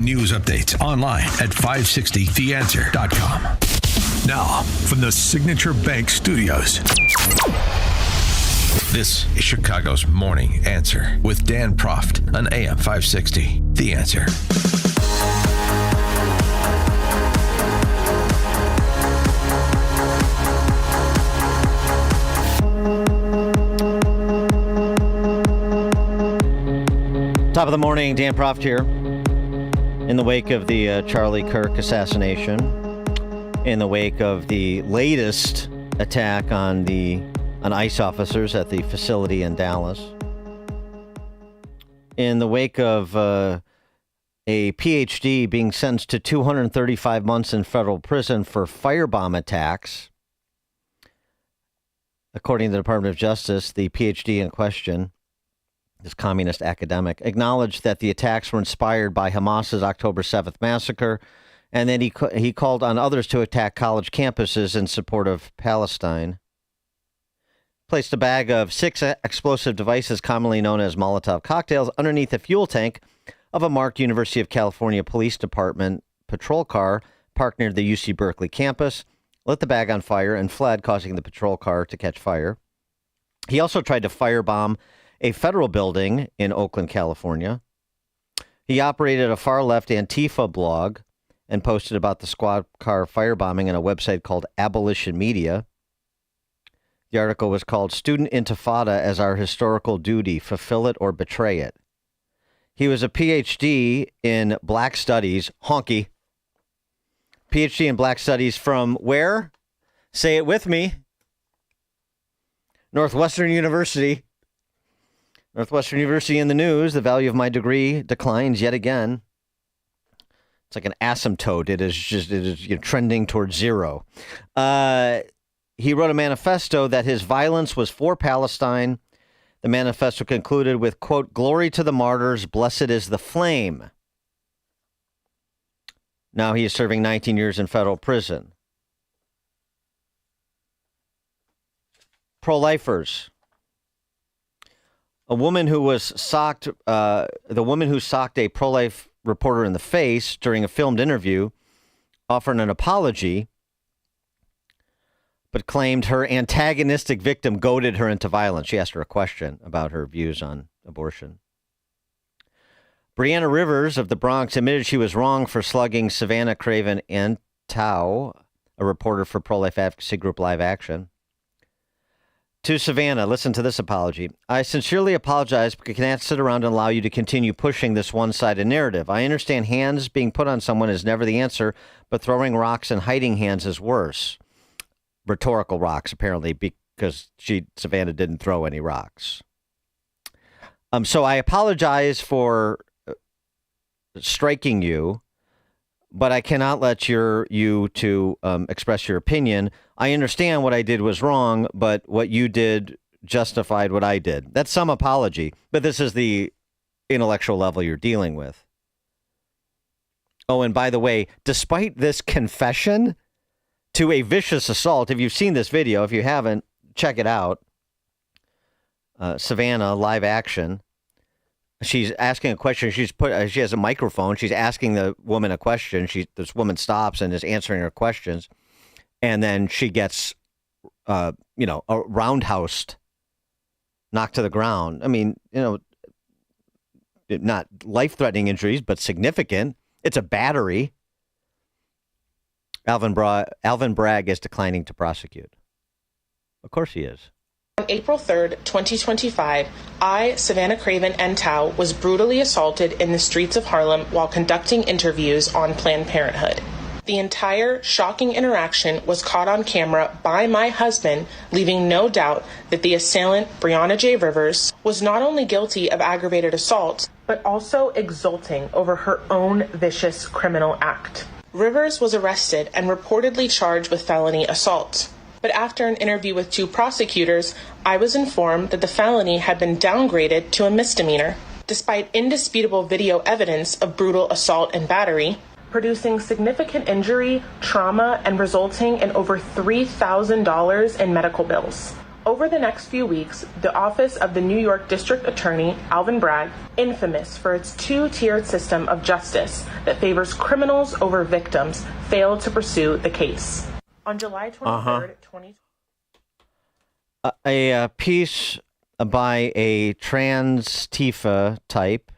News updates online at 560theanswer.com. Now, from the Signature Bank Studios, this is Chicago's Morning Answer with Dan Proft on AM 560. The Answer. Top of the morning, Dan Proft here. In the wake of the Charlie Kirk assassination, in the wake of the latest attack on ICE officers at the facility in Dallas, in the wake of a PhD being sentenced to 235 months in federal prison for firebomb attacks, according to the Department of Justice, the PhD in question, this communist academic, acknowledged that the attacks were inspired by Hamas's October 7th massacre, and then he called on others to attack college campuses in support of Palestine. Placed a bag of 6 explosive devices, commonly known as Molotov cocktails, underneath the fuel tank of a marked University of California Police Department patrol car parked near the UC Berkeley campus, lit the bag on fire, and fled, causing the patrol car to catch fire. He also tried to firebomb a federal building in Oakland, California. He operated a far-left Antifa blog and posted about the squad car firebombing on a website called Abolition Media. The article was called Student Intifada as Our Historical Duty, Fulfill It or Betray It. He was a PhD in Black Studies, honky. PhD in Black Studies from where? Say it with me. Northwestern University. Northwestern University in the news. The value of my degree declines yet again. It's like an asymptote. It is trending towards zero. He wrote a manifesto that his violence was for Palestine. The manifesto concluded with, quote, "Glory to the martyrs, blessed is the flame." Now he is serving 19 years in federal prison. Pro-lifers. A woman who was socked, the woman who socked a pro-life reporter in the face during a filmed interview offered an apology, but claimed her antagonistic victim goaded her into violence. She asked her a question about her views on abortion. Brianna Rivers of the Bronx admitted she was wrong for slugging Savannah Craven Antow, a reporter for pro-life advocacy group Live Action. To Savannah, listen to this apology. "I sincerely apologize, but I can't sit around and allow you to continue pushing this one-sided narrative. I understand hands being put on someone is never the answer, but throwing rocks and hiding hands is worse." Rhetorical rocks, apparently, because Savannah didn't throw any rocks. So I apologize for striking you, but I cannot let you to express your opinion. I understand what I did was wrong, but what you did justified what I did. That's some apology, but this is the intellectual level you're dealing with. Oh, and by the way, despite this confession to a vicious assault, if you've seen this video, if you haven't, check it out. Savannah, Live Action. She's asking a question. She has a microphone. She's asking the woman a question. This woman stops and is answering her questions. And then she gets, roundhoused, knocked to the ground. I mean, not life-threatening injuries, but significant. It's a battery. Alvin Bragg is declining to prosecute. Of course he is. On April 3rd, 2025, Savannah Craven Antow, was brutally assaulted in the streets of Harlem while conducting interviews on Planned Parenthood. The entire shocking interaction was caught on camera by my husband, leaving no doubt that the assailant, Brianna J. Rivers, was not only guilty of aggravated assault, but also exulting over her own vicious criminal act. Rivers was arrested and reportedly charged with felony assault. But after an interview with 2 prosecutors, I was informed that the felony had been downgraded to a misdemeanor. Despite indisputable video evidence of brutal assault and battery, producing significant injury, trauma, and resulting in over $3,000 in medical bills. Over the next few weeks, the office of the New York District Attorney, Alvin Bragg, infamous for its two-tiered system of justice that favors criminals over victims, failed to pursue the case. On July 23rd, 2020... A piece by a trans Tifa type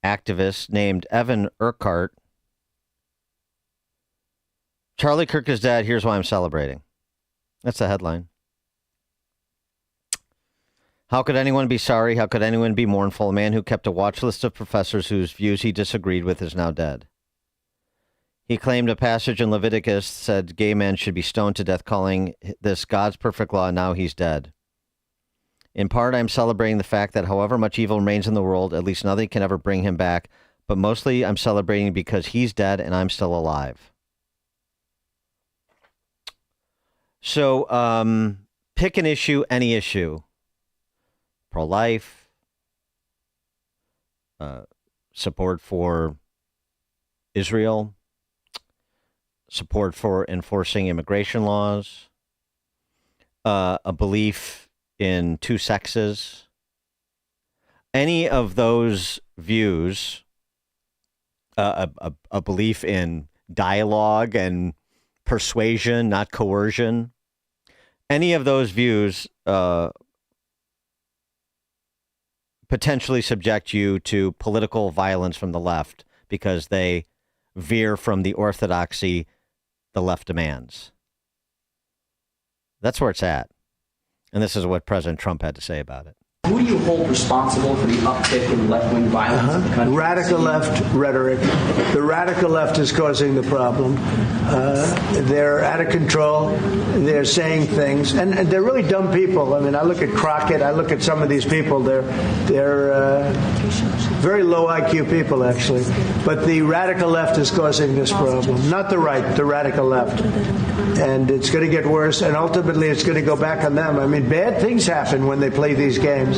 activist named Evan Urquhart. Charlie Kirk is dead. Here's why I'm celebrating. That's the headline. How could anyone be sorry? How could anyone be mournful? A man who kept a watch list of professors whose views he disagreed with is now dead. He claimed a passage in Leviticus said gay men should be stoned to death, calling this God's perfect law. Now he's dead. In part, I'm celebrating the fact that however much evil remains in the world, at least nothing can ever bring him back. But mostly I'm celebrating because he's dead and I'm still alive. So pick an issue, any issue. Pro-life, support for Israel, support for enforcing immigration laws, a belief in two sexes. Any of those views, a belief in dialogue and persuasion, not coercion. Any of those views potentially subject you to political violence from the left because they veer from the orthodoxy the left demands. That's where it's at. And this is what President Trump had to say about it. Who do you hold responsible for the uptick in left-wing violence in the country? Radical left rhetoric. The radical left is causing the problem. They're out of control. They're saying things. And they're really dumb people. I mean, I look at Crockett. I look at some of these people. They're very low IQ people, actually. But the radical left is causing this problem. Not the right, the radical left. And it's going to get worse. And ultimately, it's going to go back on them. I mean, bad things happen when they play these games.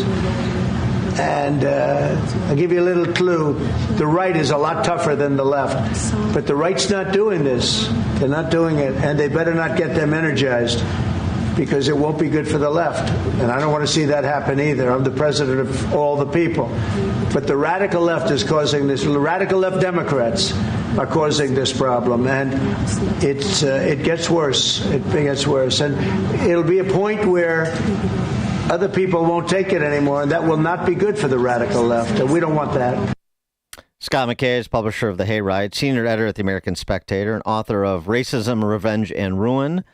And I'll give you a little clue. The right is a lot tougher than the left. But the right's not doing this. They're not doing it. And they better not get them energized because it won't be good for the left. And I don't want to see that happen either. I'm the president of all the people. But the radical left is causing this. The radical left Democrats are causing this problem. And it gets worse. It gets worse. And it'll be a point where other people won't take it anymore, and that will not be good for the radical left. And we don't want that. Scott McKay is publisher of the Hayride, senior editor at the American Spectator, and author of Racism, Revenge, and Ruin,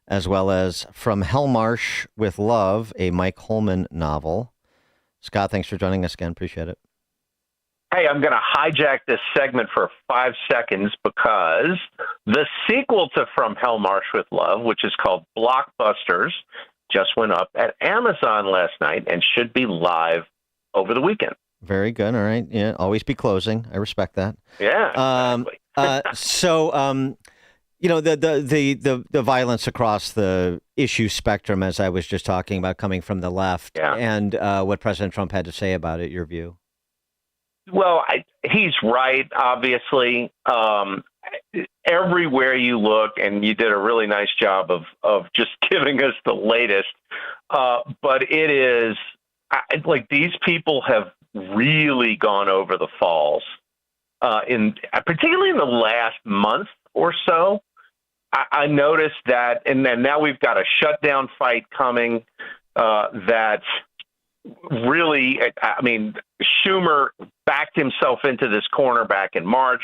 as well as From Hellmarsh with Love, a Mike Holman novel. Scott, thanks for joining us again. Appreciate it. Hey, I'm going to hijack this segment for 5 seconds because the sequel to From Hellmarsh with Love, which is called Blockbusters, just went up at Amazon last night and should be live over the weekend. Very good. All right. Yeah. Always be closing. I respect that. Yeah. Exactly. So, you know, the violence across the issue spectrum, as I was just talking about, coming from the left, and what President Trump had to say about it, your view. Well, he's right, obviously. Everywhere you look, and you did a really nice job of just giving us the latest. But it is like these people have really gone over the falls particularly in the last month or so. I noticed that, and then now we've got a shutdown fight coming that really, I mean, Schumer backed himself into this corner back in March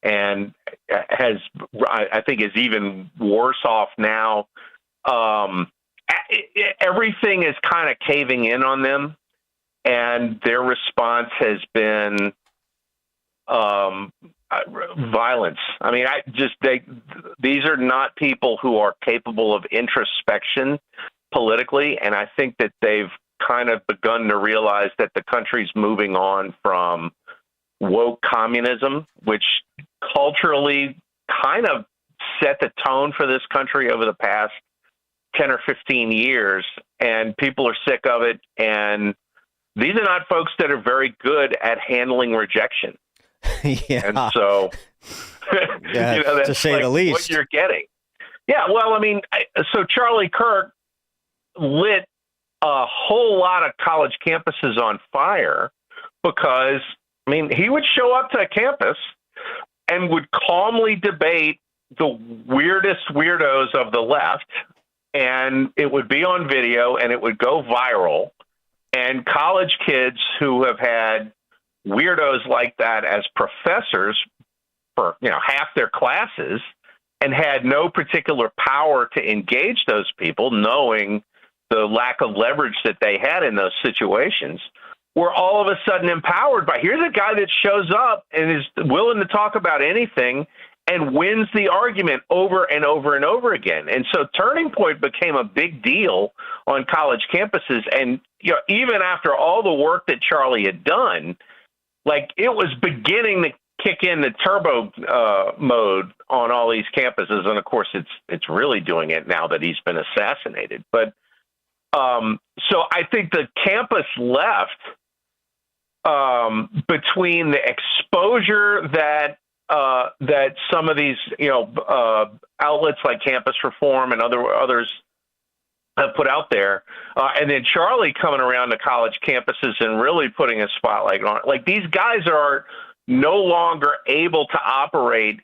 and I think is even worse off now. Everything is kind of caving in on them, and their response has been violence. I mean, these are not people who are capable of introspection politically, and I think that they've kind of begun to realize that the country's moving on from woke communism, which culturally kind of set the tone for this country over the past 10 or 15 years, and people are sick of it. And these are not folks that are very good at handling rejection. Yeah. And so, yeah, that's to say like the least, what you're getting. Yeah. Well, I mean, so Charlie Kirk lit a whole lot of college campuses on fire because, I mean, he would show up to a campus and would calmly debate the weirdest weirdos of the left, and it would be on video and it would go viral. And college kids who have had weirdos like that as professors for, half their classes and had no particular power to engage those people, knowing the lack of leverage that they had in those situations, were all of a sudden empowered by, here's a guy that shows up and is willing to talk about anything and wins the argument over and over and over again. And so Turning Point became a big deal on college campuses. And even after all the work that Charlie had done, like, it was beginning to kick in the turbo mode on all these campuses. And of course, it's really doing it now that he's been assassinated. But so I think the campus left between the exposure that some of these outlets like Campus Reform and others have put out there, and then Charlie coming around to college campuses and really putting a spotlight on it. Like, these guys are no longer able to operate,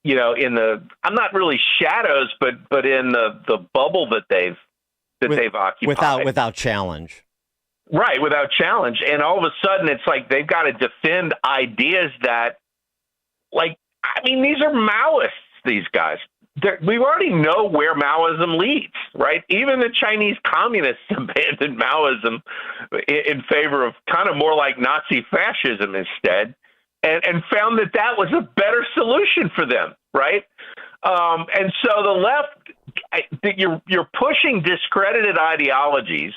in the, I'm not really shadows, but in the bubble that they've occupied without challenge. Right, without challenge. And all of a sudden, it's like they've got to defend ideas that, like, I mean, these are Maoists, these guys. We already know where Maoism leads, right? Even the Chinese communists abandoned Maoism in favor of kind of more like Nazi fascism instead, and found that was a better solution for them, right? And so the left, you're pushing discredited ideologies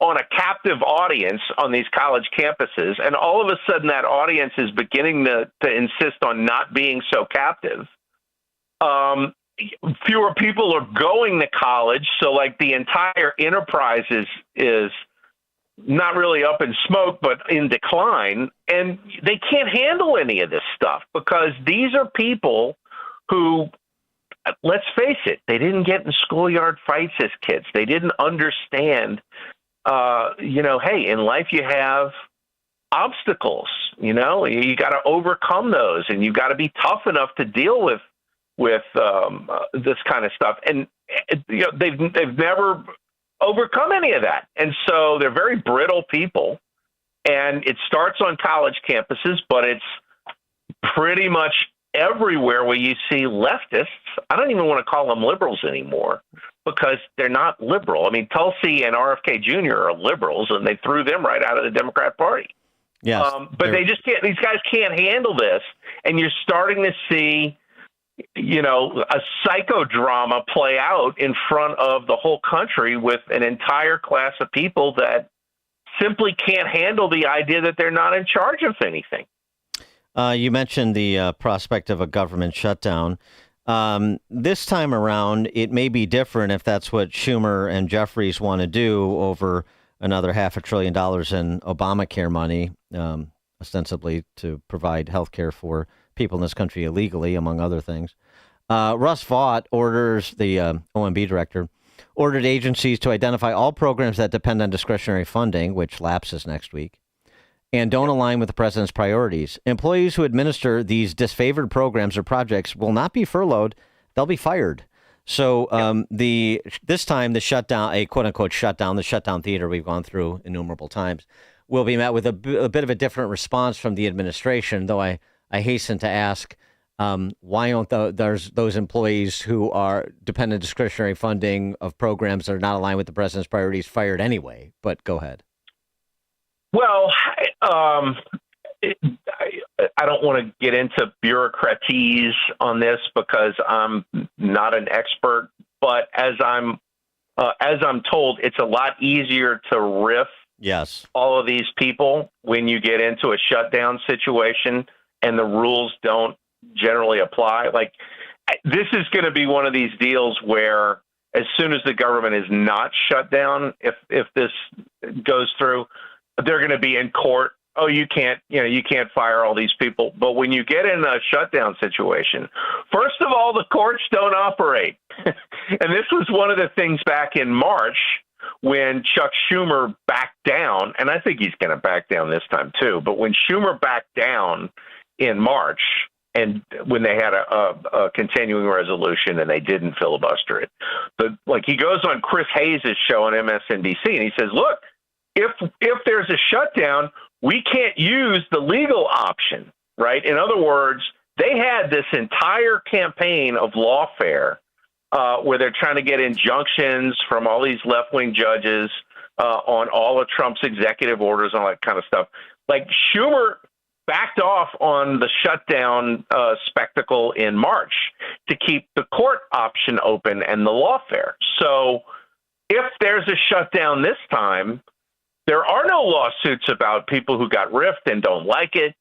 on a captive audience on these college campuses, and all of a sudden that audience is beginning to insist on not being so captive. Fewer people are going to college, so like the entire enterprise is not really up in smoke, but in decline, and they can't handle any of this stuff because these are people who, let's face it, they didn't get in schoolyard fights as kids. They didn't understand, hey, in life you have obstacles, you got to overcome those, and you got to be tough enough to deal with this kind of stuff. And they've never overcome any of that. And so they're very brittle people, and it starts on college campuses, but it's pretty much everywhere where you see leftists. I don't even want to call them liberals anymore because they're not liberal. I mean, Tulsi and RFK Jr. are liberals, and they threw them right out of the Democrat Party. Yes, but they just can't. These guys can't handle this, and you're starting to see, a psychodrama play out in front of the whole country with an entire class of people that simply can't handle the idea that they're not in charge of anything. You mentioned the prospect of a government shutdown. This time around, it may be different if that's what Schumer and Jeffries want to do over another $500 billion in Obamacare money, ostensibly to provide health care for people in this country illegally, among other things. Russ Vought orders, the OMB director, ordered agencies to identify all programs that depend on discretionary funding, which lapses next week, and don't align with the president's priorities. Employees who administer these disfavored programs or projects will not be furloughed. They'll be fired. So this time, the shutdown, a quote-unquote shutdown, the shutdown theater we've gone through innumerable times, will be met with a bit of a different response from the administration, though I hasten to ask, why aren't those employees who are dependent on discretionary funding of programs that are not aligned with the president's priorities fired anyway? But go ahead. Well, I don't want to get into bureaucraties on this because I'm not an expert, but as I'm told, it's a lot easier to riff all of these people when you get into a shutdown situation and the rules don't generally apply. Like, this is going to be one of these deals where as soon as the government is not shut down, if this goes through, they're going to be in court. Oh, you can't fire all these people. But when you get in a shutdown situation, first of all, the courts don't operate. And this was one of the things back in March when Chuck Schumer backed down, and I think he's going to back down this time too, but when Schumer backed down in March, and when they had a continuing resolution and they didn't filibuster it, but like he goes on Chris Hayes' show on MSNBC and he says, look, if there's a shutdown, we can't use the legal option, right? In other words, they had this entire campaign of lawfare where they're trying to get injunctions from all these left-wing judges on all of Trump's executive orders and all that kind of stuff. Like Schumer backed off on the shutdown spectacle in March to keep the court option open and the lawfare. So if there's a shutdown this time, there are no lawsuits about people who got riffed and don't like it.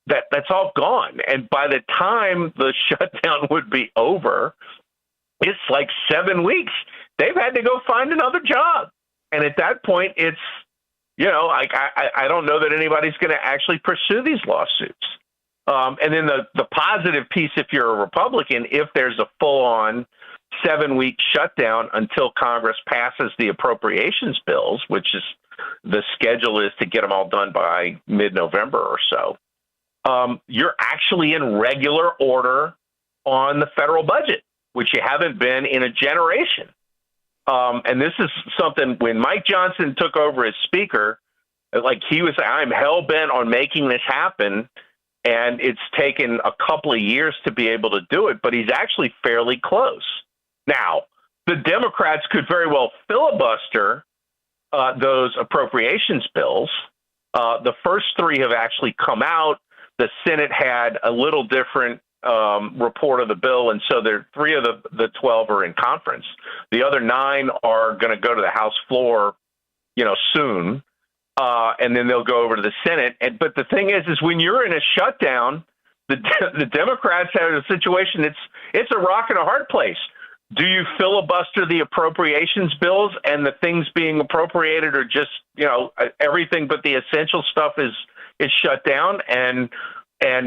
That's all gone. And by the time the shutdown would be over, it's like 7 weeks. They've had to go find another job. And at that point, it's, I don't know that anybody's going to actually pursue these lawsuits. And then the positive piece, if you're a Republican, if there's a full-on 7-week shutdown until Congress passes the appropriations bills, which is the schedule is to get them all done by mid-November or so, you're actually in regular order on the federal budget, which you haven't been in a generation. And this is something when Mike Johnson took over as speaker, like he was, I'm hell-bent on making this happen. And it's taken a couple of years to be able to do it, but he's actually fairly close. Now, the Democrats could very well filibuster those appropriations bills. The first three have actually come out. The Senate had a little different report of the bill, and so there 3 of the 12 are in conference. The other 9 are going to go to the House floor, soon, and then they'll go over to the Senate. But the thing is when you're in a shutdown, the Democrats have a situation. It's a rock and a hard place. Do you filibuster the appropriations bills, and the things being appropriated are just everything but the essential stuff is shut down? And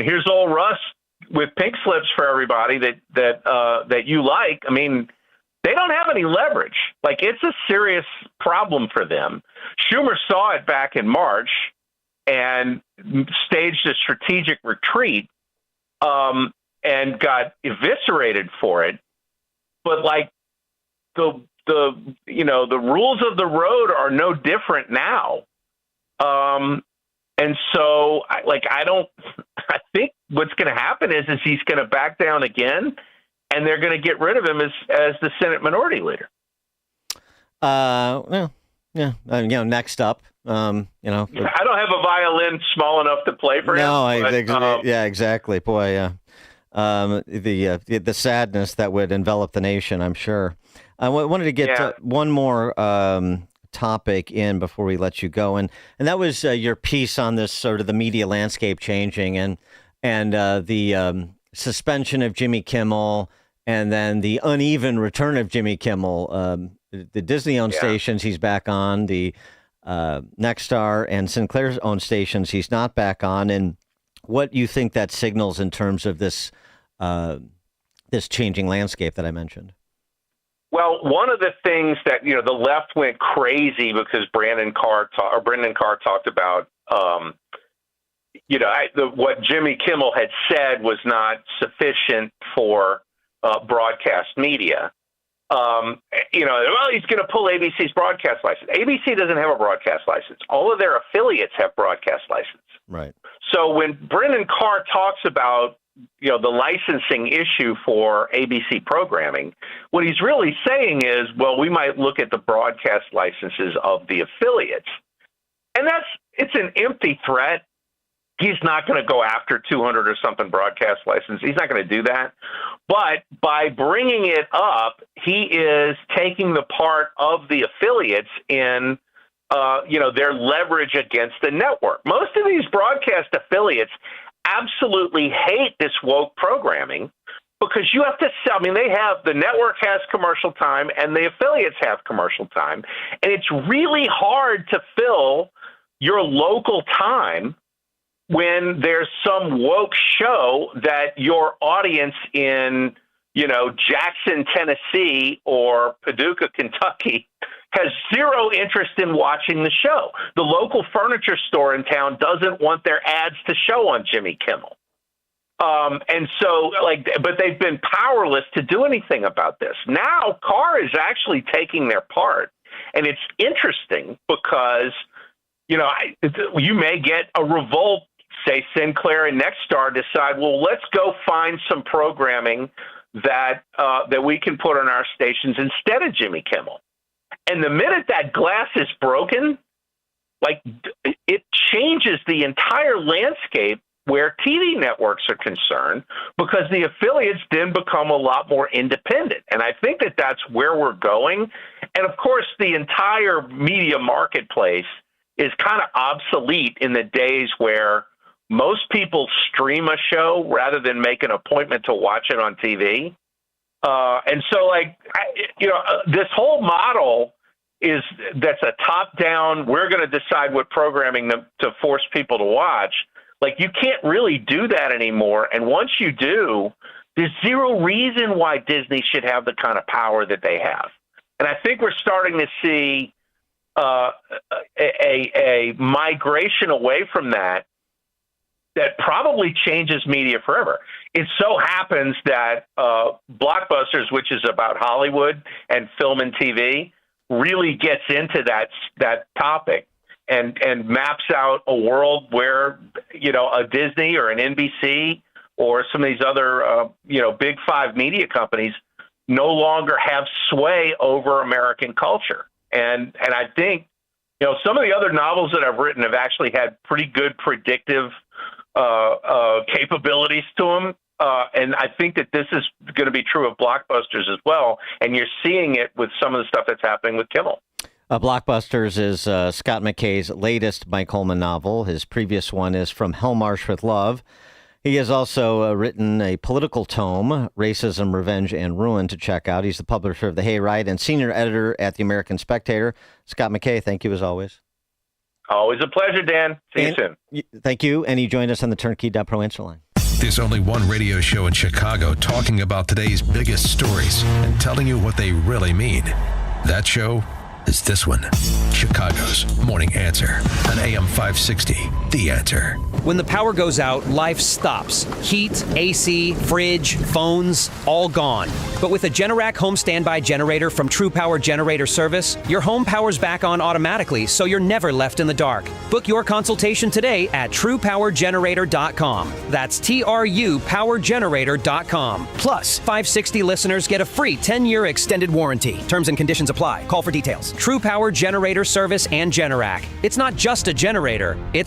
here's old Russ with pink slips for everybody that you like. I mean, they don't have any leverage. Like, it's a serious problem for them. Schumer saw it back in March and staged a strategic retreat and got eviscerated for it. But like the rules of the road are no different now. And so I think what's going to happen is he's going to back down again, and they're going to get rid of him as the Senate Minority Leader. Next up, I don't have a violin small enough to play for him. No, yeah, exactly. Boy, yeah. The sadness that would envelop the nation, I'm sure. I wanted to get one more topic in before we let you go, and that was your piece on this sort of the media landscape changing and the suspension of Jimmy Kimmel, and then the uneven return of Jimmy Kimmel. The Disney-owned stations he's back on, the Nexstar and Sinclair's owned stations he's not back on, and what you think that signals in terms of this this changing landscape that I mentioned. Well, one of the things that the left went crazy because Brendan Carr talked about, what Jimmy Kimmel had said was not sufficient for broadcast media. He's going to pull ABC's broadcast license. ABC doesn't have a broadcast license. All of their affiliates have broadcast license. Right. So when Brendan Carr talks about the licensing issue for ABC programming, what he's really saying is, well, we might look at the broadcast licenses of the affiliates. And it's an empty threat. He's not going to go after 200 or something broadcast licenses. He's not going to do that. But by bringing it up, he is taking the part of the affiliates in their leverage against the network. Most of these broadcast affiliates absolutely hate this woke programming because you have to sell. I mean, the network has commercial time and the affiliates have commercial time. And it's really hard to fill your local time when there's some woke show that your audience in, Jackson, Tennessee or Paducah, Kentucky, has zero interest in watching the show. The local furniture store in town doesn't want their ads to show on Jimmy Kimmel. But they've been powerless to do anything about this. Now, Carr is actually taking their part. And it's interesting because, you may get a revolt, say Sinclair and Nexstar decide, well, let's go find some programming that we can put on our stations instead of Jimmy Kimmel. And the minute that glass is broken, it changes the entire landscape where TV networks are concerned, because the affiliates then become a lot more independent. And I think that that's where we're going. And of course, the entire media marketplace is kind of obsolete in the days where most people stream a show rather than make an appointment to watch it on TV. This whole model that's a top-down, we're going to decide what programming to force people to watch. You can't really do that anymore. And once you do, there's zero reason why Disney should have the kind of power that they have. And I think we're starting to see a migration away from that probably changes media forever. It so happens that Blockbusters, which is about Hollywood and film and TV, really gets into that topic and maps out a world where, a Disney or an NBC or some of these other, big five media companies no longer have sway over American culture. And I think, some of the other novels that I've written have actually had pretty good predictive capabilities to them. And I think that this is going to be true of Blockbusters as well. And you're seeing it with some of the stuff that's happening with Kimmel. Blockbusters is Scott McKay's latest Mike Holman novel. His previous one is From Hellmarsh with Love. He has also written a political tome, Racism, Revenge, and Ruin, to check out. He's the publisher of the Hayride and senior editor at the American Spectator. Scott McKay, thank you as always. Always a pleasure, Dan. See you soon. Thank you. And he joined us on the Turnkey.pro answer line. There's only one radio show in Chicago talking about today's biggest stories and telling you what they really mean. That show is this one, Chicago's Morning Answer on AM 560, The Answer. When the power goes out, life stops. Heat, AC, fridge, phones, all gone. But with a Generac home standby generator from True Power Generator Service, your home powers back on automatically, so you're never left in the dark. Book your consultation today at TruePowerGenerator.com. That's TruePowerGenerator.com. Plus, 560 listeners get a free 10-year extended warranty. Terms and conditions apply. Call for details. True Power Generator Service and Generac. It's not just a generator, it's a